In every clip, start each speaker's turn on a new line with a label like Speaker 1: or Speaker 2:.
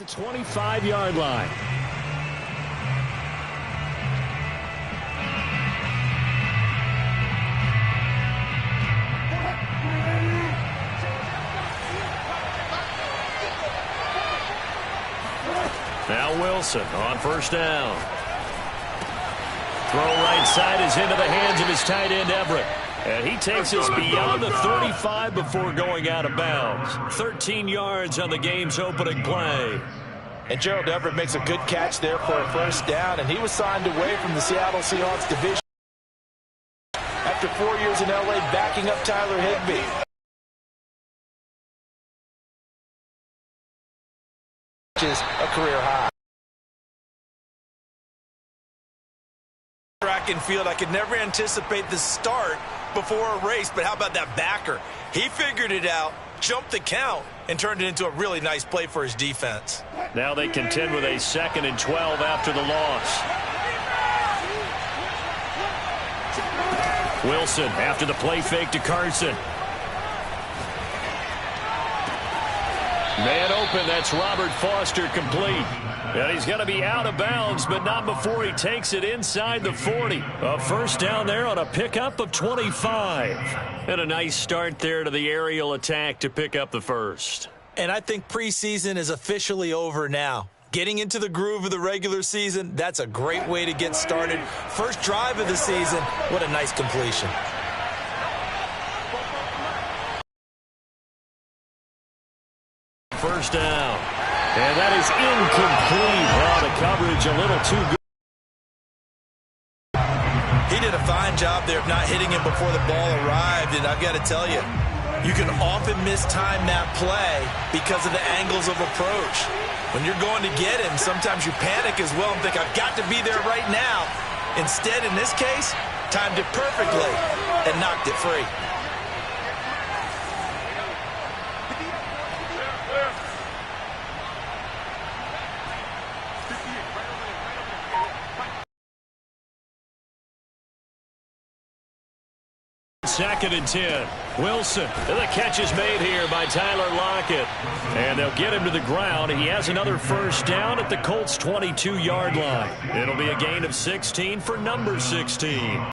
Speaker 1: the 25-yard line. Now Wilson on first down. Throw right side is into the hands of his tight end Everett. And he takes us beyond the 35 before going out of bounds. 13 yards on the game's opening play.
Speaker 2: And Gerald Everett makes a good catch there for a first down, and he was signed away from the Seattle Seahawks division after 4 years in L.A. backing up Tyler Higbee. Which is a career high.
Speaker 3: Track and field, I could never anticipate the start before a race, but how about that backer? He figured it out, jumped the count, and turned it into a really nice play for his defense.
Speaker 1: Now they contend with a 2nd and 12 after the loss. Wilson after the play fake to Carson. Man open, that's Robert Foster complete. And he's going to be out of bounds, but not before he takes it inside the 40. A first down there on a pickup of 25. And a nice start there to the aerial attack to pick up the first.
Speaker 3: And I think preseason is officially over now. Getting into the groove of the regular season, that's a great way to get started. First drive of the season, what a nice completion.
Speaker 1: First down. And that is incomplete. Well, the coverage a little too good.
Speaker 3: He did a fine job there of not hitting him before the ball arrived, and I've got to tell you, you can often mistime that play because of the angles of approach. When you're going to get him, sometimes you panic as well and think, I've got to be there right now. Instead, in this case, timed it perfectly and knocked it free.
Speaker 1: Second and 10. Wilson. And the catch is made here by Tyler Lockett. And they'll get him to the ground. He has another first down at the Colts' 22-yard line. It'll be a gain of 16 for number 16.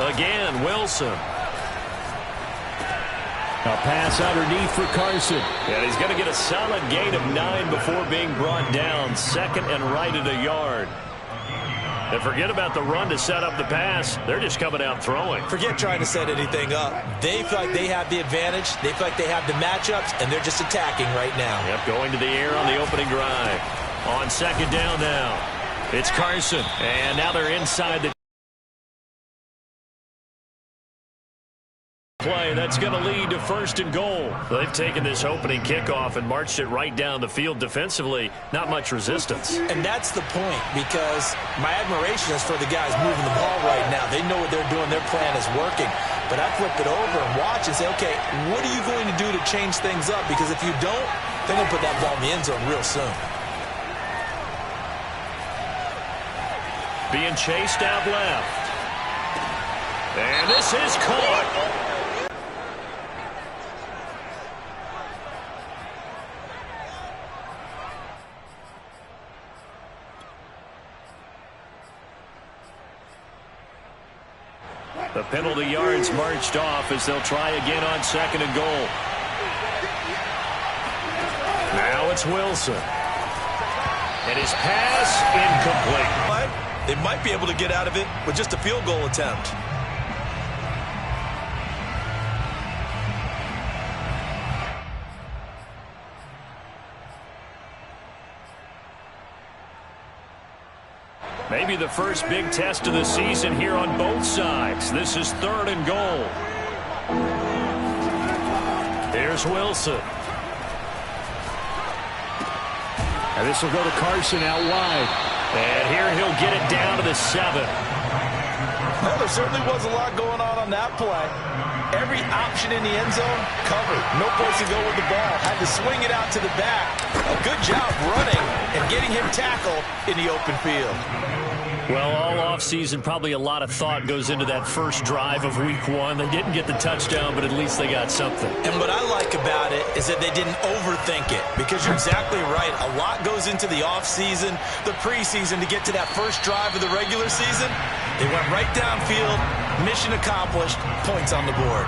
Speaker 1: Again, Wilson. A pass underneath for Carson. And he's going to get a solid gain of 9 before being brought down. Second and right at a yard. And forget about the run to set up the pass. They're just coming out throwing.
Speaker 3: Forget trying to set anything up. They feel like they have the advantage. They feel like they have the matchups, and they're just attacking right now.
Speaker 1: Yep, going to the air on the opening drive. On second down now. It's Carson. And now they're inside the play. That's going to lead to first and goal. They've taken this opening kickoff and marched it right down the field defensively. Not much resistance.
Speaker 3: And that's the point, because my admiration is for the guys moving the ball right now. They know what they're doing. Their plan is working. But I flip it over and watch and say, okay, what are you going to do to change things up? Because if you don't, they're going to put that ball in the end zone real soon.
Speaker 1: Being chased out left. And this is caught. The penalty yards marched off as they'll try again on second and goal. Now it's Wilson. And his pass incomplete.
Speaker 3: They might be able to get out of it with just a field goal attempt.
Speaker 1: Maybe the first big test of the season here on both sides. This is third and goal. Here's Wilson. And this will go to Carson out wide. And here he'll get it down to the 7.
Speaker 3: Well, there certainly was a lot going on that play.
Speaker 2: Every option in the end zone covered. No place to go with the ball. Had to swing it out to the back. A good job running and getting him tackled in the open field.
Speaker 1: Well, all offseason, probably a lot of thought goes into that first drive of week 1. They didn't get the touchdown, but at least they got something.
Speaker 3: And what I like about it is that they didn't overthink it, because you're exactly right. A lot goes into the offseason, the preseason, to get to that first drive of the regular season. They went right downfield, mission accomplished, points on the board.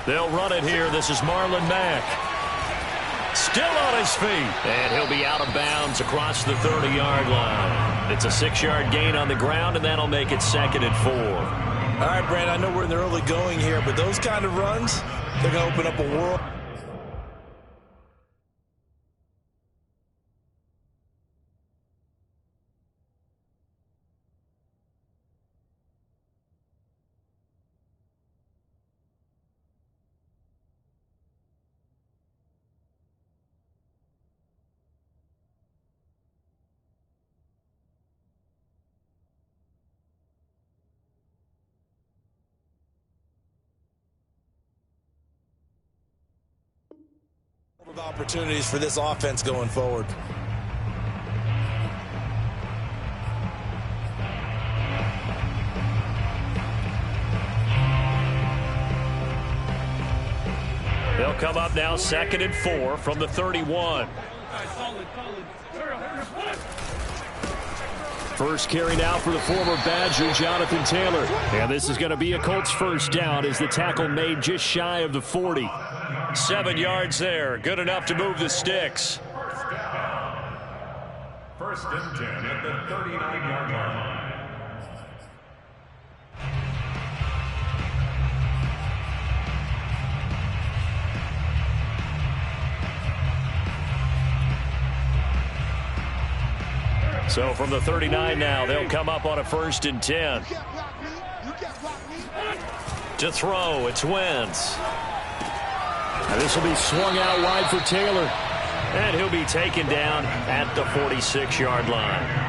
Speaker 1: They'll run it here. This is Marlon Mack. Still on his feet. And he'll be out of bounds across the 30-yard line. It's a 6-yard gain on the ground, and that'll make it 2nd and 4.
Speaker 3: All right, Brand, I know we're in the early going here, but those kind of runs, they're going to open up a world. Of opportunities for this offense going forward.
Speaker 1: They'll come up now 2nd and 4 from the 31. First carry now for the former Badger, Jonathan Taylor. And this is going to be a Colts first down as the tackle made just shy of the 40. 7 yards there. Good enough to move the sticks.
Speaker 4: First and 10 at the 39-yard line.
Speaker 1: So from the 39 now, they'll come up on a 1st and 10. To throw, it's Wentz. And this will be swung out wide for Taylor. And he'll be taken down at the 46-yard line.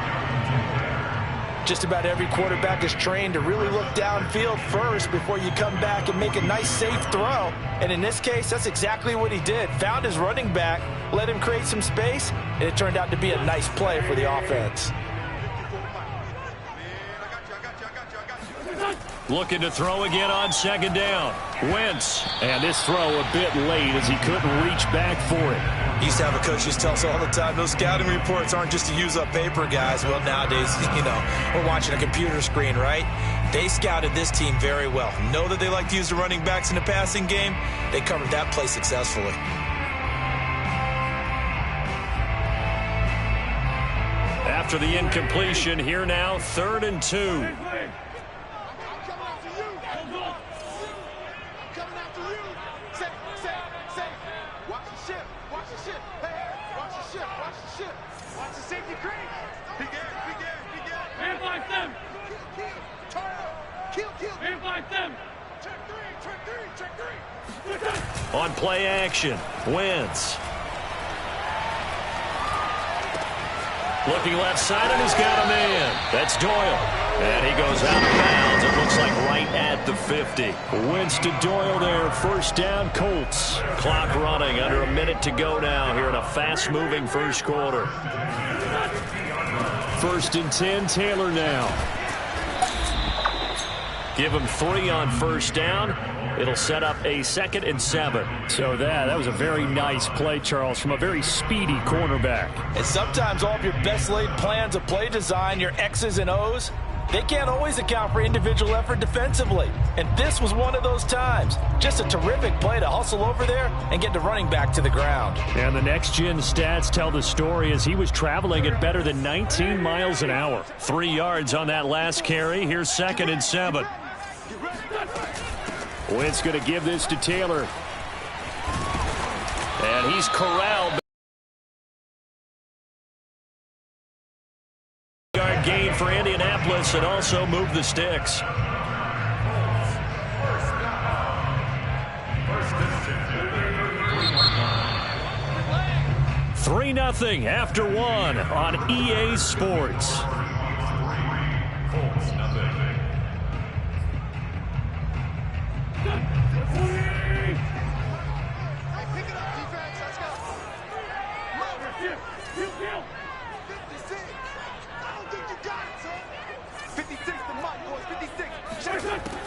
Speaker 2: Just about every quarterback is trained to really look downfield first before you come back and make a nice, safe throw. And in this case, that's exactly what he did. Found his running back, let him create some space, and it turned out to be a nice play for the offense.
Speaker 1: Looking to throw again on 2nd down. Wentz. And this throw a bit late as he couldn't reach back for it.
Speaker 3: Used to have a coach used to tell us all the time, those scouting reports aren't just to use up paper, guys. Well, nowadays, we're watching a computer screen, right? They scouted this team very well. Know that they like to use the running backs in the passing game. They covered that play successfully.
Speaker 1: After the incompletion, here now, 3rd and 2. On play action, Wentz. Looking left side, and he's got a man. That's Doyle. And he goes out of bounds. It looks like right at the 50. Wentz to Doyle there. First down, Colts. Clock running. Under a minute to go now here in a fast-moving first quarter. 1st and 10, Taylor now. Give him 3 on 1st down. It'll set up a 2nd and 7. So that was a very nice play, Charles, from a very speedy cornerback.
Speaker 2: And sometimes all of your best laid plans of play design, your X's and O's, They can't always account for individual effort defensively, and this was one of those times. Just a terrific play to hustle over there and get the running back to the ground.
Speaker 1: And the next-gen stats tell the story as he was traveling at better than 19 miles an hour. 3 yards on that last carry. Here's 2nd and 7. Wentz going to give this to Taylor. And he's corralled. Yard gain for Indianapolis and also move the sticks. 3-0 after 1 on EA Sports.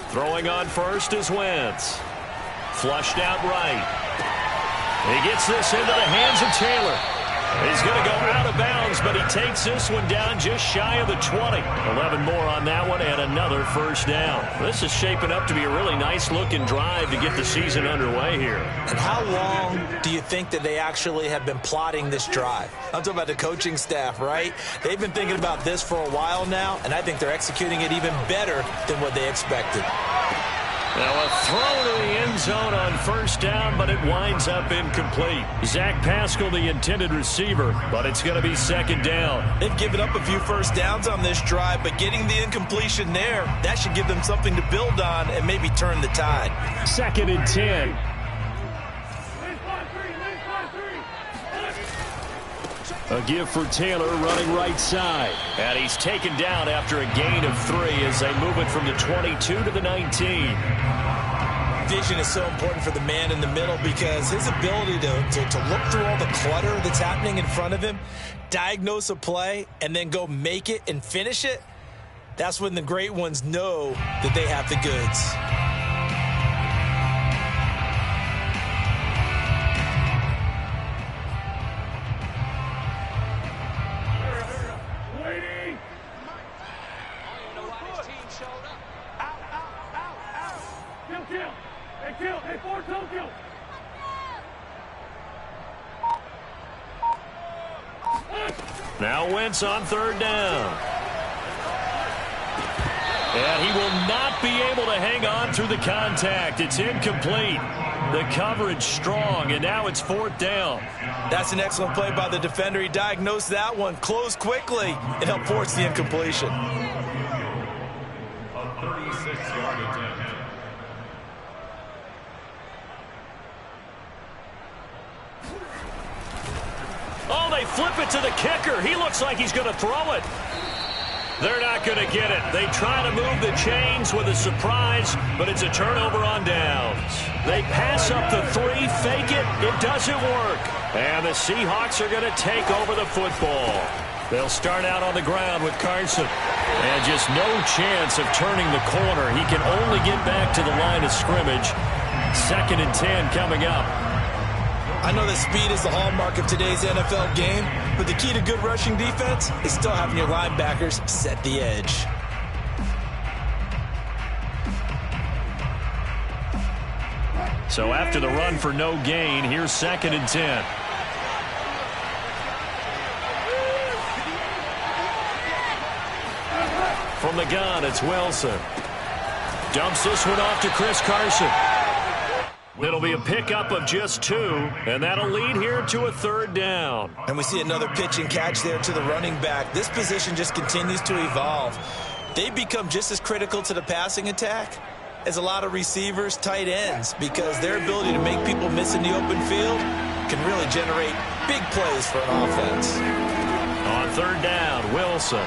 Speaker 1: Throwing on first is Wentz. Flushed out right. He gets this into the hands of Taylor. He's going to go out of bounds, but he takes this one down just shy of the 20. 11 more on that one and another first down. This is shaping up to be a really nice-looking drive to get the season underway here.
Speaker 2: And how long do you think that they actually have been plotting this drive? I'm talking about the coaching staff, right? They've been thinking about this for a while now, and I think they're executing it even better than what they expected.
Speaker 1: Now a throw to the end zone on first down, but it winds up incomplete. Zach Pascal, the intended receiver, but it's going to be 2nd down.
Speaker 3: They've given up a few first downs on this drive, but getting the incompletion there, that should give them something to build on and maybe turn the tide.
Speaker 1: 2nd and 10. A give for Taylor running right side. And he's taken down after a gain of 3 as they move it from the 22 to the 19.
Speaker 3: Vision is so important for the man in the middle because his ability to look through all the clutter that's happening in front of him, diagnose a play, and then go make it and finish it, that's when the great ones know that they have the goods.
Speaker 1: Now Wentz on 3rd down. And he will not be able to hang on through the contact. It's incomplete. The coverage strong, and now it's 4th down.
Speaker 3: That's an excellent play by the defender. He diagnosed that one, closed quickly, and helped force the incompletion.
Speaker 4: A 36-yard attempt.
Speaker 1: Oh, they flip it to the kicker. He looks like he's going to throw it. They're not going to get it. They try to move the chains with a surprise, but it's a turnover on downs. They pass up the 3, fake it. It doesn't work. And the Seahawks are going to take over the football. They'll start out on the ground with Carson. And just no chance of turning the corner. He can only get back to the line of scrimmage. 2nd and 10 coming up.
Speaker 3: I know that speed is the hallmark of today's NFL game, but the key to good rushing defense is still having your linebackers set the edge.
Speaker 1: So after the run for no gain, here's 2nd and 10. From the gun, it's Wilson. Dumps this one off to Chris Carson. It'll be a pickup of just 2, and that'll lead here to a 3rd down.
Speaker 3: And we see another pitch and catch there to the running back. This position just continues to evolve. They've become just as critical to the passing attack as a lot of receivers, tight ends, because their ability to make people miss in the open field can really generate big plays for an offense.
Speaker 1: On 3rd down, Wilson.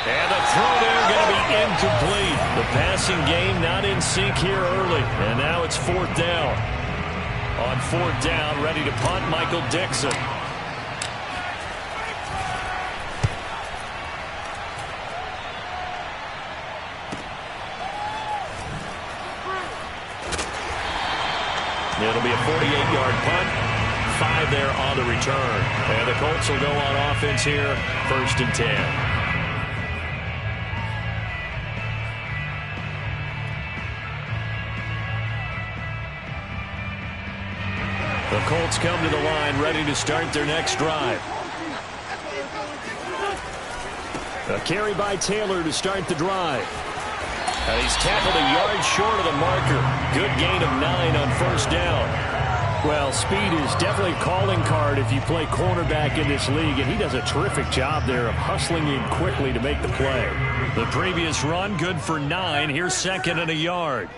Speaker 1: And the throw there going to be incomplete. The passing game not in sync here early. And now it's 4th down. On 4th down, ready to punt, Michael Dixon. It'll be a 48-yard punt. 5 there on the return. And the Colts will go on offense here, 1st and 10. Colts come to the line, ready to start their next drive. A carry by Taylor to start the drive. And he's tackled a yard short of the marker. Good gain of 9 on first down. Well, speed is definitely a calling card if you play cornerback in this league, and he does a terrific job there of hustling in quickly to make the play. The previous run, good for 9. Here's second and a yard.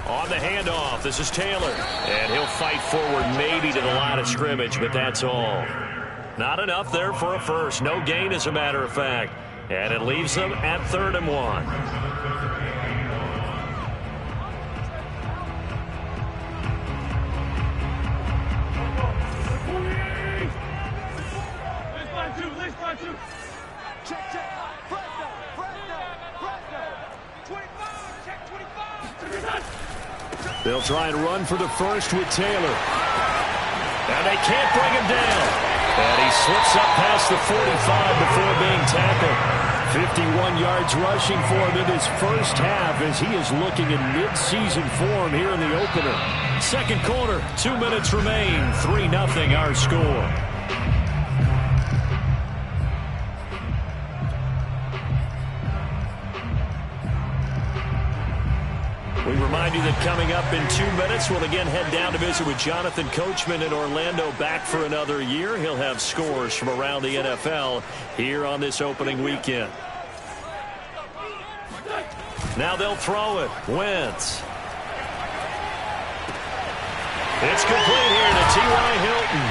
Speaker 1: On the handoff, this is Taylor. And he'll fight forward maybe to the line of scrimmage, but that's all. Not enough there for a first. No gain, as a matter of fact. And it leaves them at 3rd and 1. They'll try and run for the first with Taylor. And they can't bring him down. And he slips up past the 45 before being tackled. 51 yards rushing for him in his first half as he is looking in mid-season form here in the opener. Second quarter, 2 minutes remain. 3-0 our score. We remind you that coming up in 2 minutes, we'll again head down to visit with Jonathan Coachman in Orlando, back for another year. He'll have scores from around the NFL here on this opening weekend. Now they'll throw it. Wentz. It's complete here to T.Y. Hilton.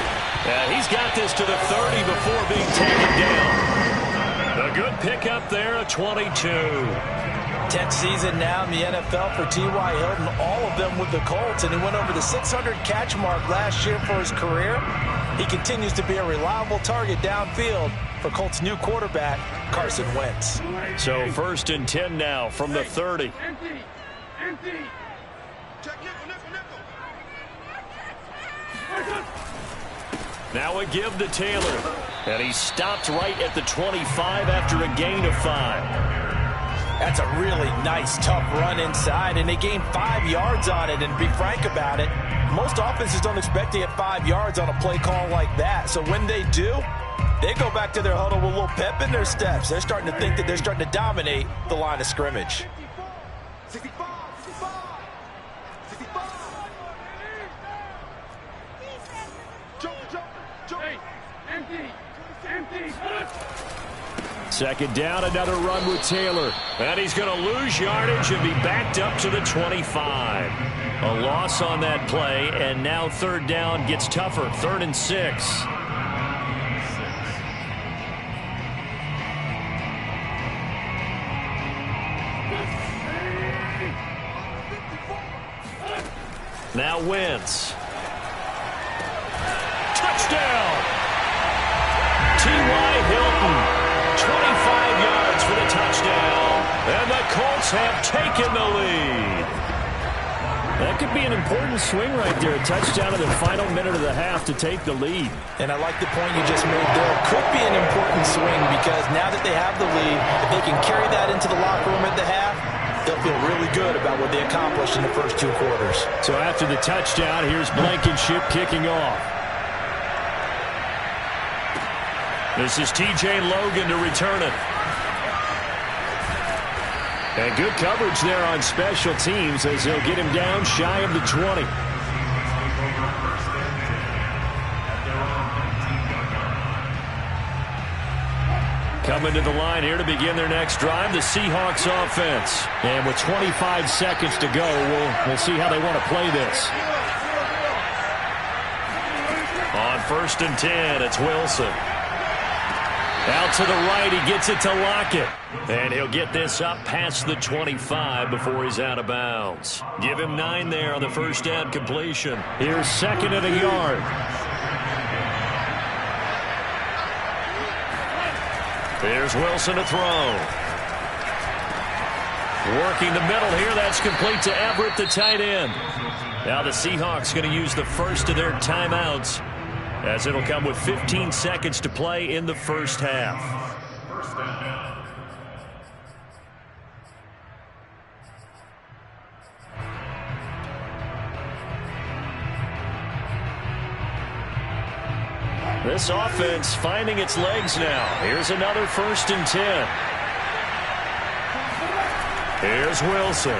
Speaker 1: And he's got this to the 30 before being taken down. A good pickup there, a 22.
Speaker 2: 10th season now in the NFL for T.Y. Hilton, all of them with the Colts, and he went over the 600 catch mark last year for his career. He continues to be a reliable target downfield for Colts' new quarterback, Carson Wentz.
Speaker 1: So 1st and 10 now from the 30. Now a give to Taylor, and he stopped right at the 25 after a gain of 5.
Speaker 2: That's a really nice, tough run inside, and they gained 5 yards on it. And to be frank about it, most offenses don't expect to get 5 yards on a play call like that. So when they do, they go back to their huddle with a little pep in their steps. They're starting to think that they're starting to dominate the line of scrimmage.
Speaker 1: Second down, another run with Taylor. And he's going to lose yardage and be backed up to the 25. A loss on that play, and now 3rd down gets tougher. 3rd and 6. Now Wentz. Touchdown! T.Y. Hilton. 25 yards for the touchdown, and the Colts have taken the lead. That could be an important swing right there, a touchdown in the final minute of the half to take the lead.
Speaker 2: And I like the point you just made there. Could be an important swing because now that they have the lead, if they can carry that into the locker room at the half, they'll feel really good about what they accomplished in the first 2 quarters.
Speaker 1: So after the touchdown, here's Blankenship kicking off. This is T.J. Logan to return it. And good coverage there on special teams as they'll get him down shy of the 20. Coming to the line here to begin their next drive, the Seahawks offense. And with 25 seconds to go, we'll see how they want to play this. On 1st and 10, it's Wilson. Out to the right, he gets it to Lockett. And he'll get this up past the 25 before he's out of bounds. Give him 9 there on the first down completion. Here's 2nd and a yard. There's Wilson to throw. Working the middle here, that's complete to Everett, the tight end. Now the Seahawks going to use the first of their timeouts, as it'll come with 15 seconds to play in the first half. This offense finding its legs now. Here's another 1st and 10. Here's Wilson.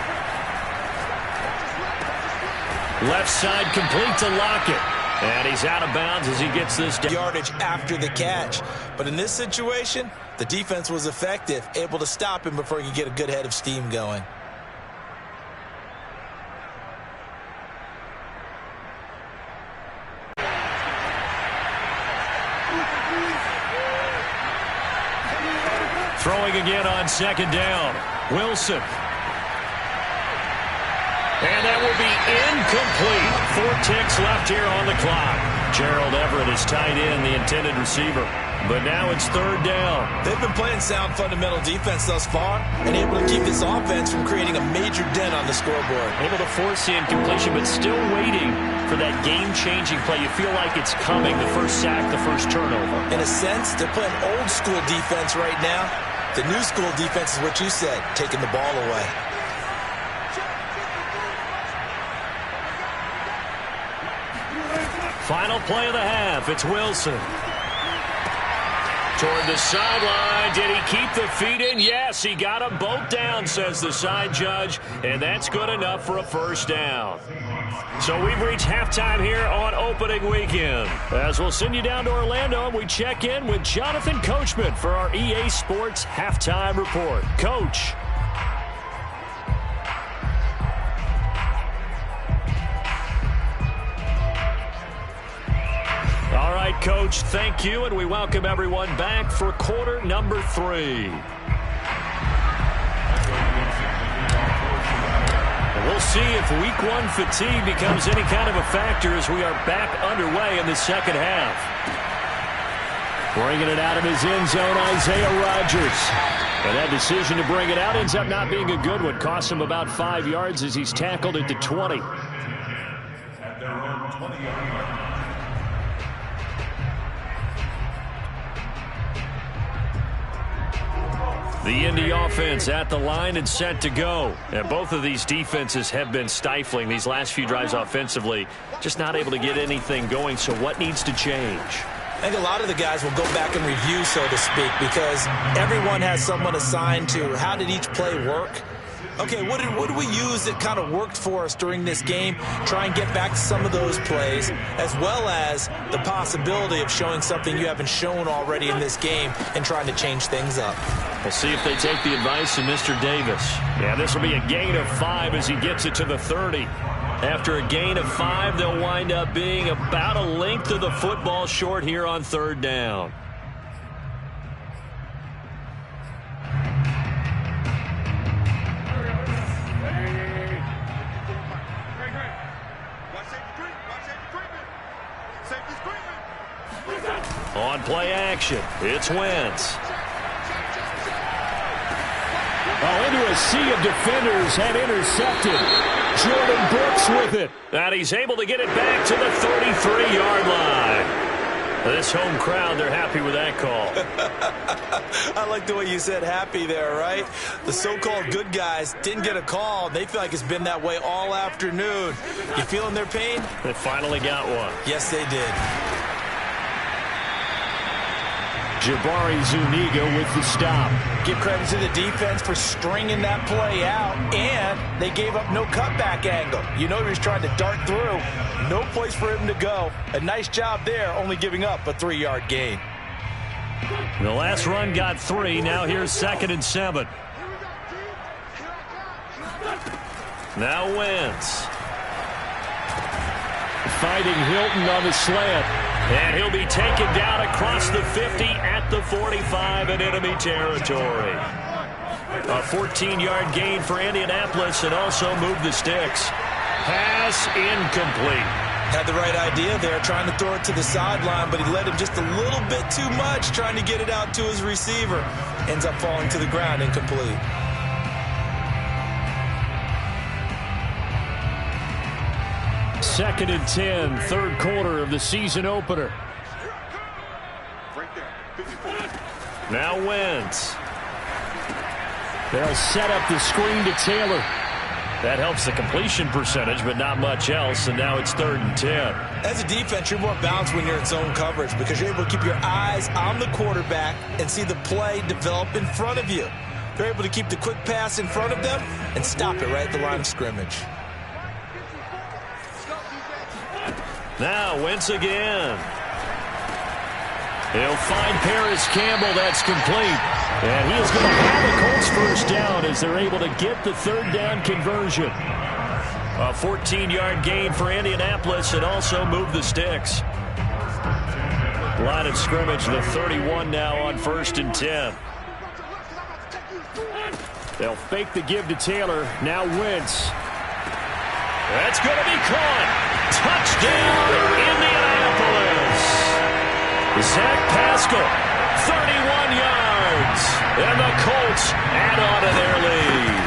Speaker 1: Left side complete to Lockett. And he's out of bounds as he gets this
Speaker 3: yardage after the catch. But in this situation, the defense was effective, able to stop him before he could get a good head of steam going.
Speaker 1: Throwing again on 2nd down. Wilson. And that will be incomplete. 4 ticks left here on the clock. Gerald Everett is tied in, the intended receiver. But now it's 3rd down.
Speaker 3: They've been playing sound fundamental defense thus far and able to keep this offense from creating a major dent on the scoreboard.
Speaker 1: Able to force the incompletion, but still waiting for that game-changing play. You feel like it's coming, the first sack, the first turnover.
Speaker 3: In a sense, they're playing old-school defense right now. The new school defense is what you said, taking the ball away.
Speaker 1: Final play of the half. It's Wilson. Toward the sideline. Did he keep the feet in? Yes, he got them both down, says the side judge. And that's good enough for a 1st down. So we've reached halftime here on opening weekend. As we'll send you down to Orlando, and we check in with Jonathan Coachman for our EA Sports Halftime Report. Coach. All right, Coach, thank you, and we welcome everyone back for quarter number 3. We'll see if week 1 fatigue becomes any kind of a factor as we are back underway in the second half. Bringing it out of his end zone, Isaiah Rodgers. And that decision to bring it out ends up not being a good one. Costs him about 5 yards as he's tackled at the 20.
Speaker 4: At their own 20-yard line.
Speaker 1: The Indy offense at the line and set to go. And both of these defenses have been stifling these last few drives offensively. Just not able to get anything going. So what needs to change?
Speaker 3: I think a lot of the guys will go back and review, so to speak, because everyone has someone assigned to how did each play work. Okay, what did we use that kind of worked for us during this game? Try and get back to some of those plays, as well as the possibility of showing something you haven't shown already in this game and trying to change things up.
Speaker 1: We'll see if they take the advice of Mr. Davis. Yeah, this will be a gain of 5 as he gets it to the 30. After a gain of 5, they'll wind up being about a length of the football short here on 3rd down. On play action, it's Wentz. Oh, into a sea of defenders and intercepted. Jordan Brooks with it. And he's able to get it back to the 33-yard line. This home crowd, they're happy with that call.
Speaker 3: I like the way you said happy there, right? The so-called good guys didn't get a call. They feel like it's been that way all afternoon. You feeling their pain?
Speaker 1: They finally got one.
Speaker 3: Yes, they did.
Speaker 1: Jabari Zuniga with the stop.
Speaker 2: Give credit to the defense for stringing that play out, and they gave up no cutback angle. You know he was trying to dart through. No place for him to go. A nice job there, only giving up a 3-yard gain.
Speaker 1: The last run got 3. Now here's 2nd and 7. Now Wentz. Fighting Hilton on the slant. And he'll be taken down across the 50 at the 45 in enemy territory. A 14-yard gain for Indianapolis and also moved the sticks. Pass incomplete.
Speaker 3: Had the right idea there, trying to throw it to the sideline, but he led him just a little bit too much, trying to get it out to his receiver. Ends up falling to the ground, incomplete.
Speaker 1: Second and 10, 3rd quarter of the season opener. Now Wentz. They'll set up the screen to Taylor. That helps the completion percentage, but not much else, and now it's 3rd and 10.
Speaker 3: As a defense, you're more balanced when you're in zone coverage because you're able to keep your eyes on the quarterback and see the play develop in front of you. They're able to keep the quick pass in front of them and stop it right at the line of scrimmage.
Speaker 1: Now Wentz again. He'll find Paris Campbell. That's complete. And he is going to have the Colts first down as they're able to get the 3rd down conversion. A 14-yard gain for Indianapolis and also move the sticks. Line of scrimmage, the 31 now on 1st and 10. They'll fake the give to Taylor. Now Wentz. That's going to be caught. Touchdown, Indianapolis. Zach Pascal, 31 yards. And the Colts add on to their lead.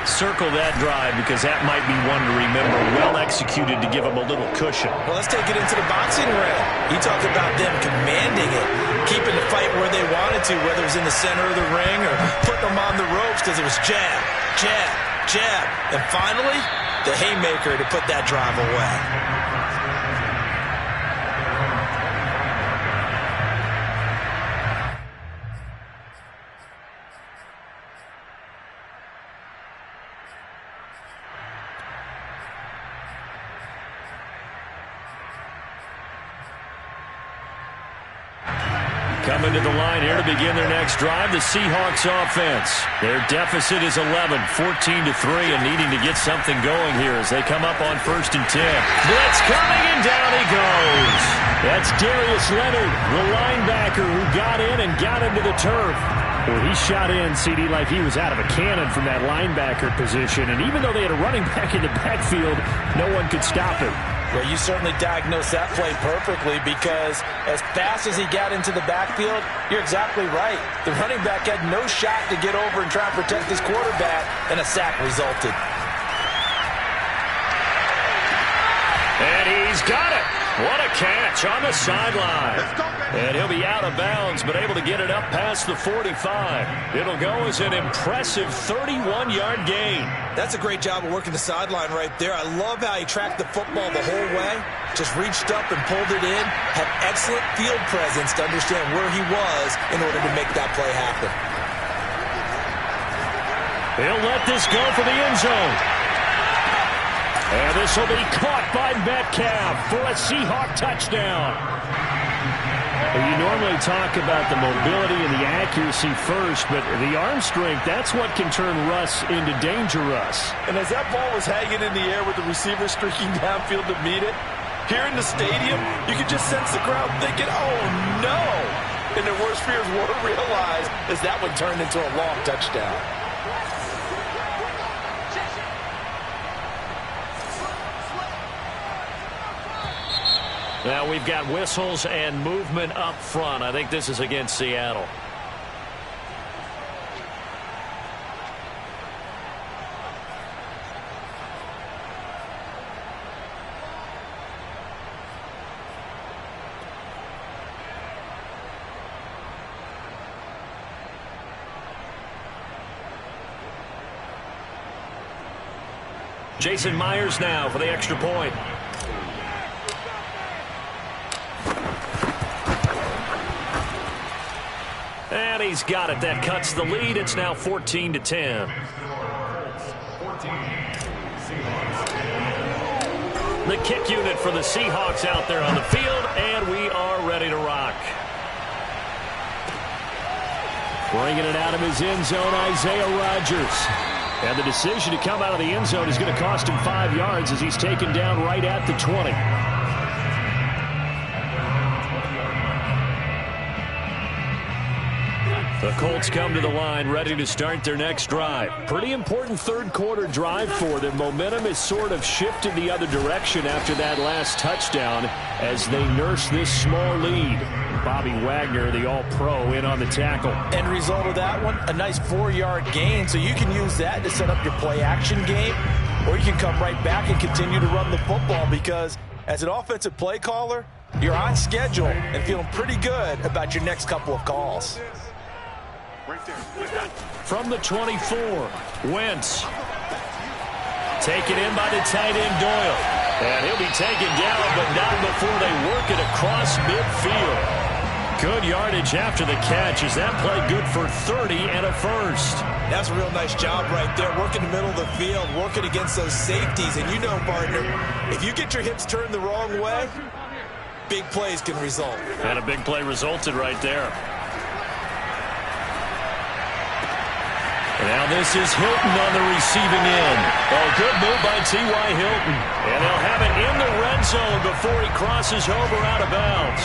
Speaker 1: Circle that drive because that might be one to remember. Well executed to give them a little cushion.
Speaker 3: Well, let's take it into the boxing ring. You talk about them commanding it, keeping the fight where they wanted to, whether it was in the center of the ring or putting them on the ropes because it was jab, jab, jab. And finally, the haymaker to put that drive away.
Speaker 1: Coming to the line here to begin their next drive, the Seahawks offense. Their deficit is 11, 14-3, and needing to get something going here as they come up on 1st and 10. Blitz coming, and down he goes. That's Darius Leonard, the linebacker who got in and got into the turf. Well, he shot in, CD, like he was out of a cannon from that linebacker position, and even though they had a running back in the backfield, no one could stop him.
Speaker 2: Well, you certainly diagnosed that play perfectly because as fast as he got into the backfield, you're exactly right. The running back had no shot to get over and try and protect his quarterback, and a sack resulted.
Speaker 1: And he's got it. What a catch on the sideline. And he'll be out of bounds, but able to get it up past the 45. It'll go as an impressive 31-yard gain.
Speaker 3: That's a great job of working the sideline right there. I love how he tracked the football the whole way, just reached up and pulled it in, had excellent field presence to understand where he was in order to make that play happen.
Speaker 1: He'll let this go for the end zone. And this will be caught by Metcalf for a Seahawk touchdown. You normally talk about the mobility and the accuracy first, but the arm strength, that's what can turn Russ into Danger Russ.
Speaker 2: And as that ball was hanging in the air with the receiver streaking downfield to meet it, here in the stadium, you could just sense the crowd thinking, oh, no. And their worst fears were realized as that one turned into a long touchdown.
Speaker 1: Now we've got whistles and movement up front. I think this is against Seattle. Jason Myers now for the extra point. And he's got it. That cuts the lead. It's now 14-10. The kick unit for the Seahawks out there on the field, and we are ready to rock. Bringing it out of his end zone, Isaiah Rodgers. And the decision to come out of the end zone is going to cost him 5 yards as he's taken down right at the 20. The Colts come to the line ready to start their next drive. Pretty important third quarter drive for them. Momentum has sort of shifted the other direction after that last touchdown as they nurse this small lead. Bobby Wagner, the all-pro, in on the tackle.
Speaker 2: End result of that one, a nice 4-yard gain, so you can use that to set up your play-action game, or you can come right back and continue to run the football because as an offensive play caller, you're on schedule and feeling pretty good about your next couple of calls.
Speaker 1: From the 24, Wentz. Taken in by the tight end Doyle. And he'll be taken down, but not before they work it across midfield. Good yardage after the catch. Is that play good for 30 and a first?
Speaker 3: That's a real nice job right there. Working the middle of the field, working against those safeties. And you know, partner, if you get your hips turned the wrong way, big plays can result.
Speaker 1: And a big play resulted right there. Now this is Hilton on the receiving end. Oh, good move by T.Y. Hilton. And they'll have it in the red zone before he crosses over out of bounds.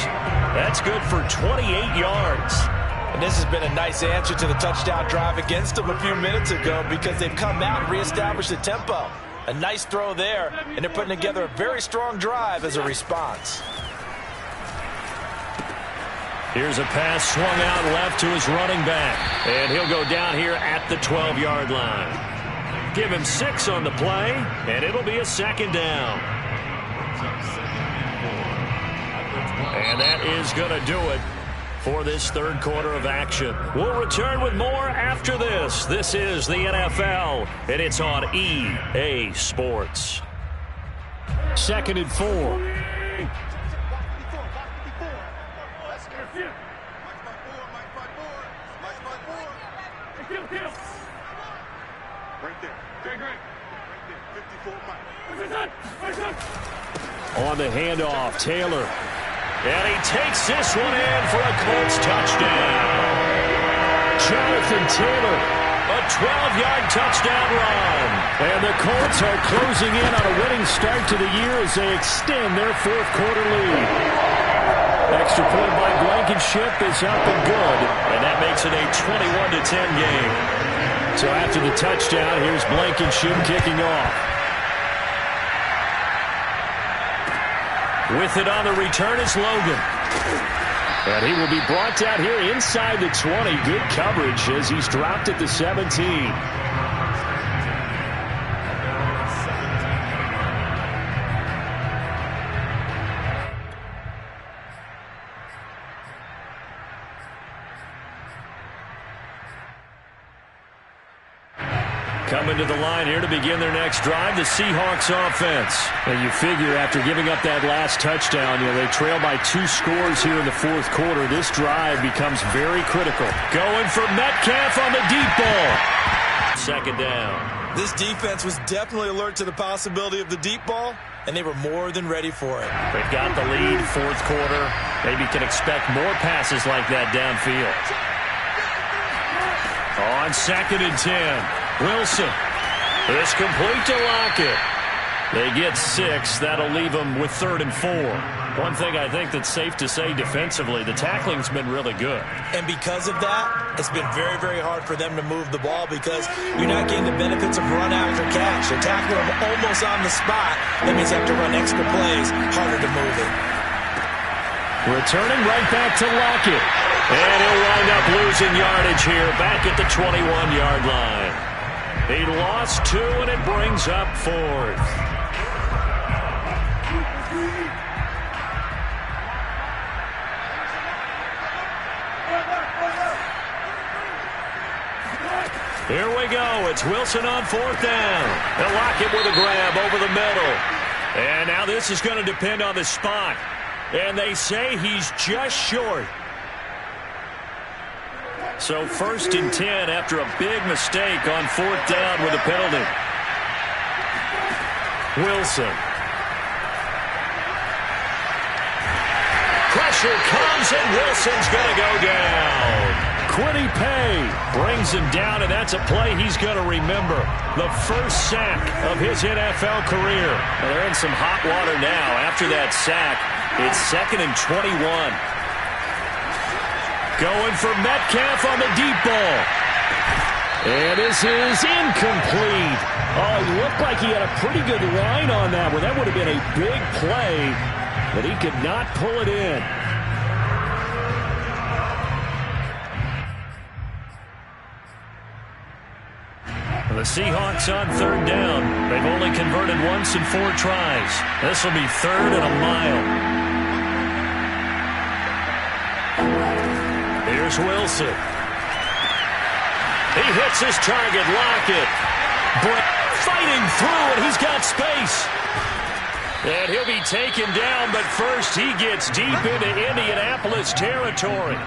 Speaker 1: That's good for 28 yards.
Speaker 2: And this has been a nice answer to the touchdown drive against them a few minutes ago because they've come out and reestablished the tempo. A nice throw there, and they're putting together a very strong drive as a response.
Speaker 1: Here's a pass swung out left to his running back. And he'll go down here at the 12-yard line. Give him 6 on the play, and it'll be a second down. And that is going to do it for this third quarter of action. We'll return with more after this. This is the NFL, and it's on EA Sports. 2nd and 4. On the handoff, Taylor. And he takes this one in for a Colts touchdown. Jonathan Taylor, a 12-yard touchdown run. And the Colts are closing in on a winning start to the year as they extend their fourth quarter lead. Extra point by Blankenship is up and good. And that makes it a 21-10 game. So after the touchdown, here's Blankenship kicking off. With it on the return is Logan. And he will be brought down here inside the 20. Good coverage as he's dropped at the 17. Coming to the line here to begin their next drive, the Seahawks offense. And you figure after giving up that last touchdown, they trail by 2 scores here in the fourth quarter. This drive becomes very critical. Going for Metcalf on the deep ball. Second down.
Speaker 3: This defense was definitely alert to the possibility of the deep ball, and they were more than ready for it.
Speaker 1: They've got the lead, fourth quarter. Maybe can expect more passes like that downfield. On 2nd and 10. Wilson is complete to Lockett. They get 6. That'll leave them with 3rd and 4. One thing I think that's safe to say defensively, the tackling's been really good.
Speaker 3: And because of that, it's been very, very hard for them to move the ball because you're not getting the benefits of run after catch. They're tackling them almost on the spot. That means you have to run extra plays, harder to move it.
Speaker 1: Returning right back to Lockett. And he'll wind up losing yardage here back at the 21-yard line. He lost 2, and it brings up 4th. Here we go. It's Wilson on 4th down. They'll lock it with a grab over the middle. And now this is going to depend on the spot. And they say he's just short. So 1st and 10 after a big mistake on 4th down with a penalty. Wilson. Pressure comes, and Wilson's going to go down. Quiddy Pay brings him down, and that's a play he's going to remember. The first sack of his NFL career. Well, they're in some hot water now. After that sack, it's 2nd and 21. Going for Metcalf on the deep ball. And this is incomplete. Oh, it looked like he had a pretty good line on that one. That would have been a big play, but he could not pull it in. The Seahawks on 3rd down. They've only converted once in 4 tries. This will be 3rd and a mile. Here's Wilson. He hits his target. Lockett. fighting through, and he's got space. And he'll be taken down, but first he gets deep into Indianapolis territory.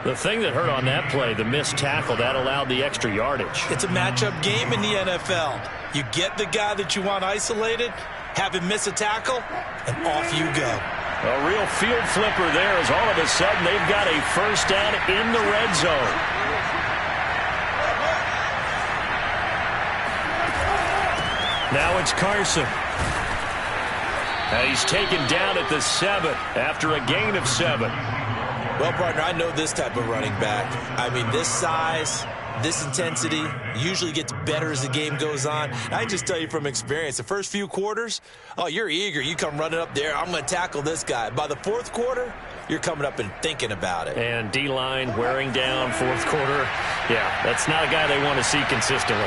Speaker 1: The thing that hurt on that play, the missed tackle, that allowed the extra yardage.
Speaker 3: It's a matchup game in the NFL. You get the guy that you want isolated, have him miss a tackle, and off you go.
Speaker 1: A real field flipper there as all of a sudden they've got a first down in the red zone. Now it's Carson. He's taken down at the 7 after a gain of 7.
Speaker 3: Well, partner, I know this type of running back. I mean, this size, this intensity usually gets better as the game goes on. I can just tell you from experience, the first few quarters, oh, you're eager. You come running up there, I'm going to tackle this guy. By the fourth quarter, you're coming up and thinking about it.
Speaker 1: And D-line wearing down fourth quarter. Yeah, that's not a guy they want to see consistently.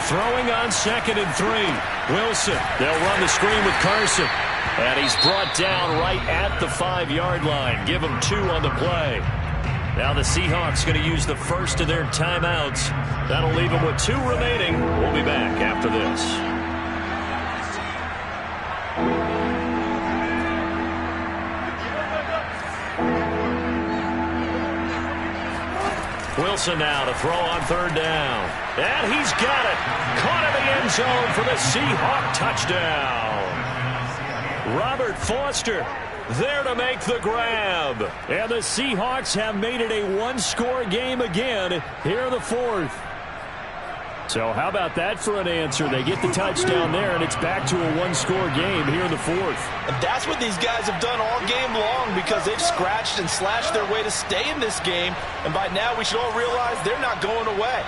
Speaker 1: Throwing on 2nd and 3. Wilson, they'll run the screen with Carson. And he's brought down right at the 5-yard line. Give him 2 on the play. Now the Seahawks going to use the first of their timeouts. That'll leave them with 2 remaining. We'll be back after this. Wilson now to throw on 3rd down. And he's got it. Caught in the end zone for the Seahawk touchdown. Robert Foster there to make the grab. And the Seahawks have made it a 1-score game again here in the 4th. So how about that for an answer? They get the touchdown there, and it's back to a 1-score game here in the 4th.
Speaker 2: And that's what these guys have done all game long because they've scratched and slashed their way to stay in this game. And by now we should all realize they're not going away.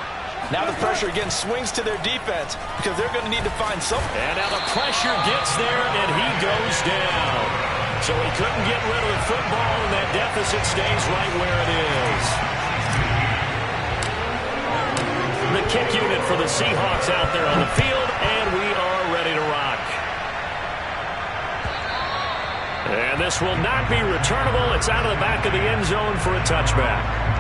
Speaker 2: Now the pressure again swings to their defense because they're going to need to find something.
Speaker 1: And now the pressure gets there, and he goes down. So he couldn't get rid of the football, and that deficit stays right where it is. The kick unit for the Seahawks out there on the field, and we are ready to rock. And this will not be returnable. It's out of the back of the end zone for a touchback.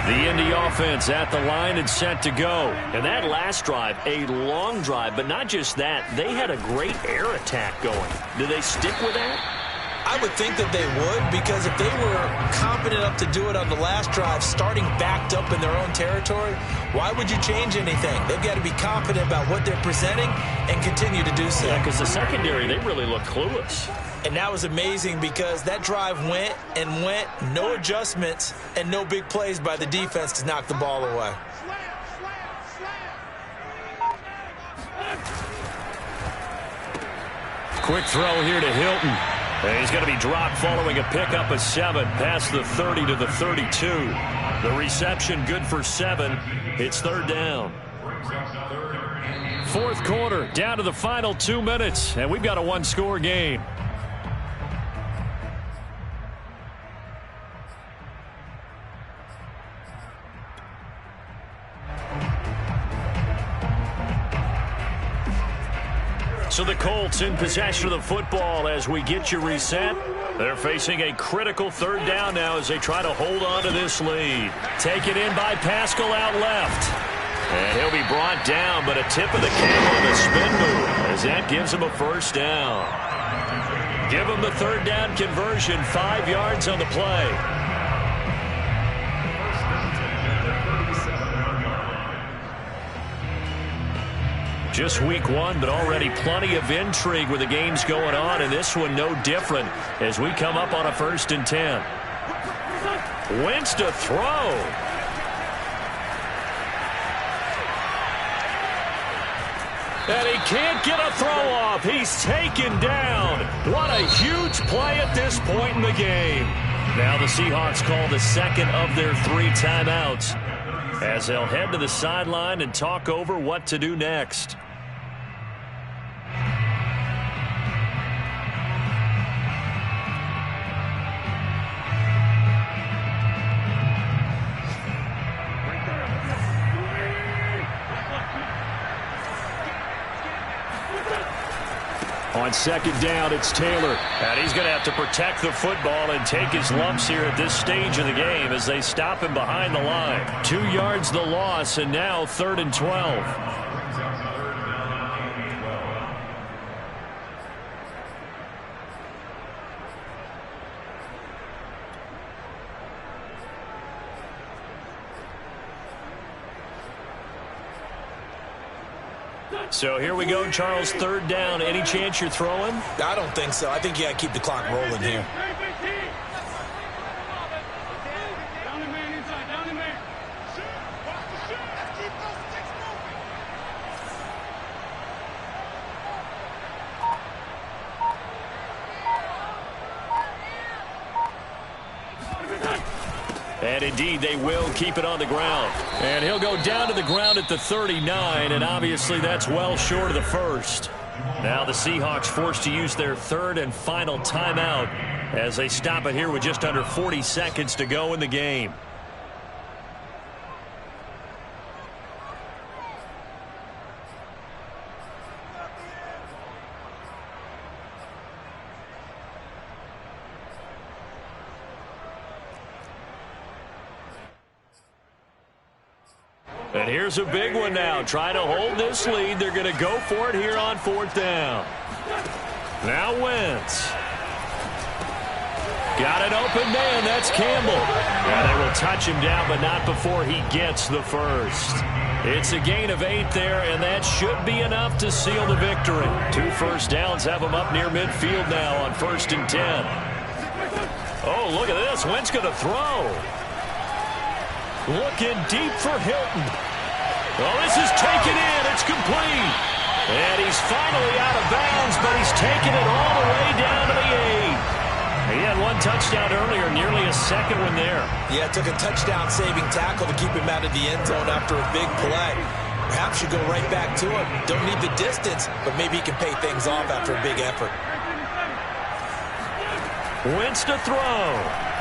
Speaker 1: The Indy offense at the line and set to go. And that last drive, a long drive, but not just that. They had a great air attack going. Do they stick with that?
Speaker 3: I would think that they would, because if they were competent enough to do it on the last drive, starting backed up in their own territory, why would you change anything? They've got to be confident about what they're presenting and continue to do so.
Speaker 1: Yeah, because the secondary, they really look clueless.
Speaker 3: And that was amazing because that drive went and went, no adjustments, and no big plays by the defense to knock the ball away.
Speaker 1: Quick throw here to Hilton. And he's going to be dropped following a pickup of 7 past the 30 to the 32. The reception good for 7. It's 3rd down. 4th quarter, down to the final 2 minutes, and we've got a 1-score game. So the Colts in possession of the football as we get you reset. They're facing a critical 3rd down now as they try to hold on to this lead. Taken in by Pascal out left. And he'll be brought down, but a tip of the camel and a spin move as that gives him a 1st down. Give him the 3rd down conversion, 5 yards on the play. Just week 1, but already plenty of intrigue with the games going on, and this one no different as we come up on a 1st and 10. Wentz to throw. And he can't get a throw off. He's taken down. What a huge play at this point in the game. Now the Seahawks call the 2nd of their 3 timeouts as they'll head to the sideline and talk over what to do next. second down, it's Taylor. And he's going to have to protect the football and take his lumps here at this stage of the game as they stop him behind the line. 2 yards the loss, and now 3rd and 12. So here we go, Charles, 3rd down. Any chance you're throwing?
Speaker 3: I don't think so. I think you got to keep the clock rolling here.
Speaker 1: And indeed, they will keep it on the ground. And he'll go down to the ground at the 39, and obviously that's well short of the first. Now the Seahawks forced to use their 3rd and final timeout as they stop it here with just under 40 seconds to go in the game. And here's a big one now. Trying to hold this lead. They're going to go for it here on 4th down. Now Wentz. Got an open man. That's Campbell. And they will touch him down, but not before he gets the first. It's a gain of 8 there, and that should be enough to seal the victory. 2 first downs have them up near midfield now on 1st and 10. Oh, look at this. Wentz going to throw. Looking deep for Hilton. Oh, this is taken in. It's complete. And he's finally out of bounds, but he's taken it all the way down to the 8. He had 1 touchdown earlier, nearly a second one there.
Speaker 3: Yeah, took a touchdown-saving tackle to keep him out of the end zone after a big play. Perhaps you go right back to him. Don't need the distance, but maybe he can pay things off after a big effort.
Speaker 1: Wentz to throw.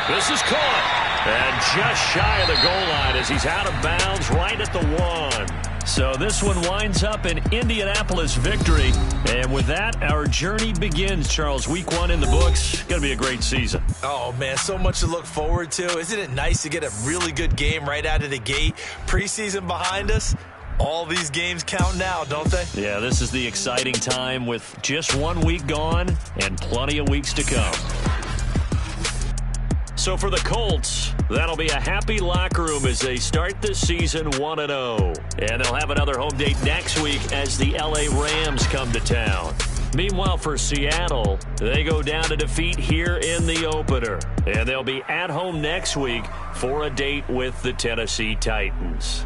Speaker 1: This is caught. And just shy of the goal line as he's out of bounds right at the 1. So this one winds up an Indianapolis victory. And with that, our journey begins, Charles. Week 1 in the books. Going to be a great season.
Speaker 3: Oh, man, so much to look forward to. Isn't it nice to get a really good game right out of the gate? Preseason behind us. All these games count now, don't they?
Speaker 1: Yeah, this is the exciting time with just 1 week gone and plenty of weeks to come. So for the Colts, that'll be a happy locker room as they start this season 1-0. And they'll have another home date next week as the LA Rams come to town. Meanwhile, for Seattle, they go down to defeat here in the opener. And they'll be at home next week for a date with the Tennessee Titans.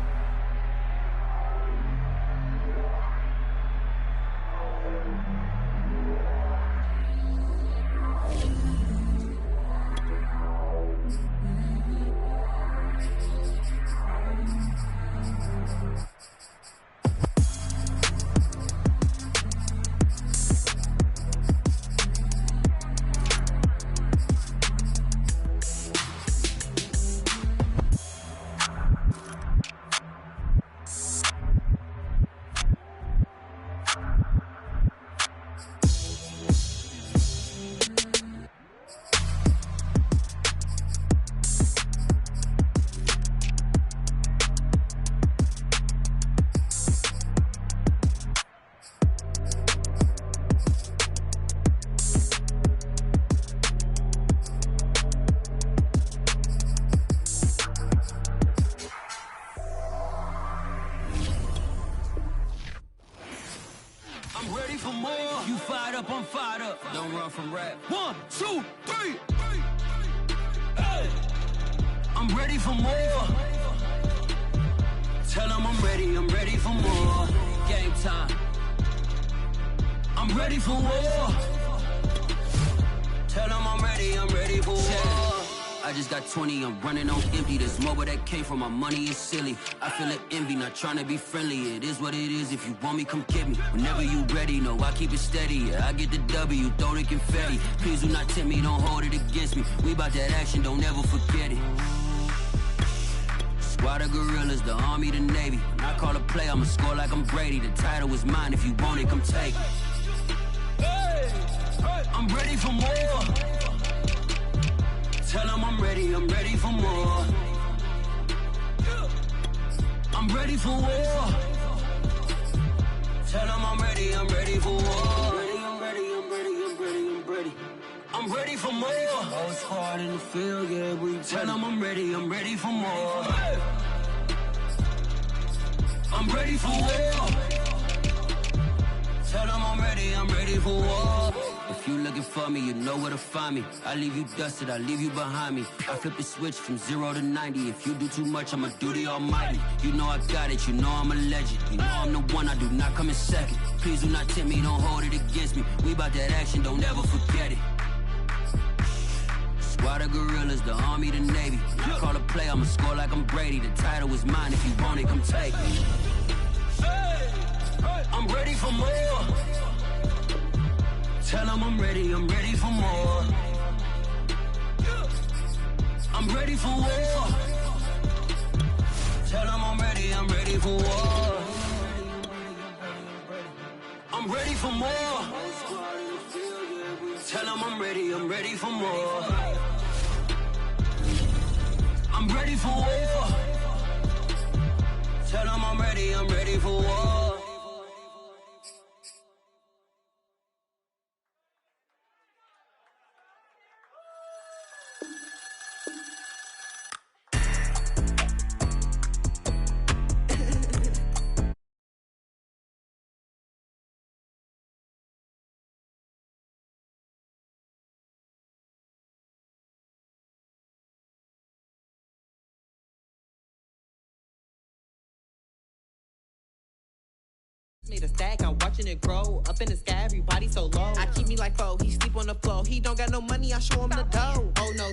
Speaker 5: up, I'm fired up. Don't run from rap. 1, 2, 3. Hey. I'm ready for more. Tell them I'm ready for more. Game time. I'm ready for war. Tell them I'm ready for war. I just got 20, I'm running on empty. There's more where that came from, my money is silly. I feel it envy, not trying to be friendly. It is what it is, if you want me, come get me. Whenever you ready, no, I keep it steady. Yeah, I get the W, throw the confetti. Please do not tempt me, don't hold it against me. We about that action, don't ever forget it. Squad of gorillas, the army, the navy. When I call a play, I'ma score like I'm Brady. The title is mine. If you want it, come take it. I'm ready for more. Tell them I'm ready for more. I'm ready for war. Tell them I'm ready for war. I'm ready for more. Whole squad in the field, yeah, we tell them I'm ready for more. I'm ready for war. Tell them I'm ready for war. If you looking for me, you know where to find me. I leave you dusted, I leave you behind me. I flip the switch from 0 to 90. If you do too much, I'ma do the almighty. You know I got it, you know I'm a legend. You know I'm the one, I do not come in second. Please do not tempt me, don't hold it against me. We bout that action, don't ever forget it. Squad of gorillas, the army, the navy. When I call a play, I'ma score like I'm Brady. The title is mine, if you want it, come take it. I'm ready for more. Tell them I'm ready for more. I'm ready for war. Tell them I'm ready for war. I'm ready for more. Tell them I'm ready for more. I'm ready for war. Tell them I'm ready for war.
Speaker 6: Made a stack, I'm watching it grow. Up in the sky, everybody so low. I keep me like foe, he sleep on the floor. He don't got no money, I show him the dough. Oh no,